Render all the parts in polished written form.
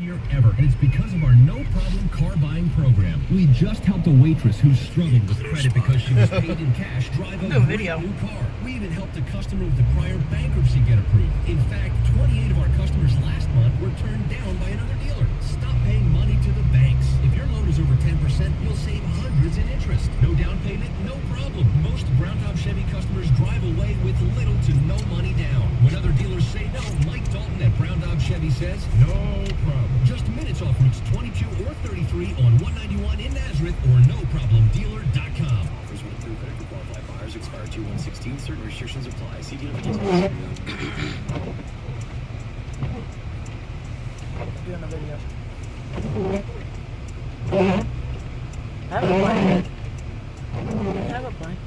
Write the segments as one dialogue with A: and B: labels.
A: year ever, and it's because of our no-problem car buying program. We just helped a waitress who struggled with credit because she was paid in cash drive a great new car. We even helped a customer with a prior bankruptcy get approved. In fact, 28 of our customers last month were turned down by another dealer. Stop paying money to the banks. If your loan is over 10%, you'll save hundreds in interest. No down payment, no problem. Most Brown Top Chevy customers drive away with little to no money down. When other dealers say no, Mike Dalton at Brown Top Chevy says, no problem. Just minutes off routes 22 or 33 on 191 in Nazareth or noproblemdealer.com. Offers with approved credit for qualified buyers expire 2/1/16. Certain restrictions apply. See dealer for details.
B: Doing a video. I have a plan. I have a plan.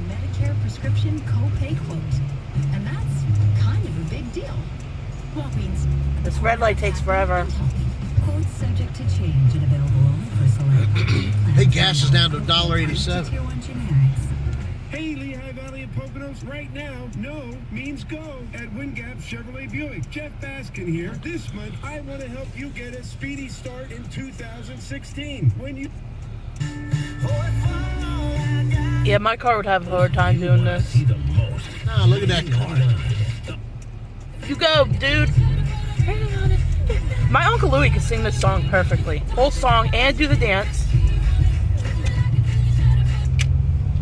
C: Medicare prescription copay quote. And that's kind of a big deal. Walgreens.
B: This red light takes forever.
C: Quotes subject to change and available only for select.
D: Hey, gas is down to $1.87.
C: Tier 1 generics.
E: Hey, Lehigh Valley and Poconos, right now, no means go at Wingap Chevrolet Buick. Jeff Baskin here. This month, I want to help you get a speedy start in 2016. When you...
B: Yeah, my car would have a hard time doing this.
D: Oh, look at that car.
B: You go, dude. My Uncle Louie can sing this song perfectly. Whole song and do the dance.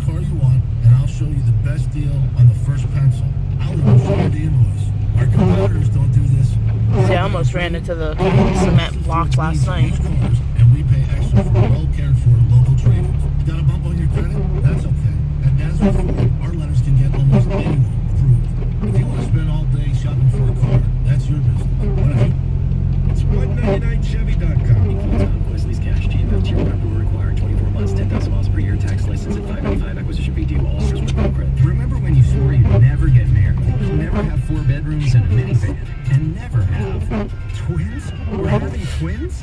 F: Car you want, and I'll show you the best deal on the first pencil. I'll even show you the invoice. Our competitors don't do this.
B: See, I almost ran into the cement block last night.
F: And we pay extra for well-cared for local traders. Got a bump on your credit? That's okay. At Nazareth Ford, our letters can get almost anyone approved. If you want to spend all day shopping for a car, that's your business. But if you...
E: It's 199chevy.com.
A: Equal time, voice lease cash, GMF, tier 1 approval required, 24 months, 10,000 miles per year, tax license at 585, acquisition fee due, all offers with no credit. Remember when you swore you'd never get married, never have 4 bedrooms and a minivan, and never have twins? We're having twins?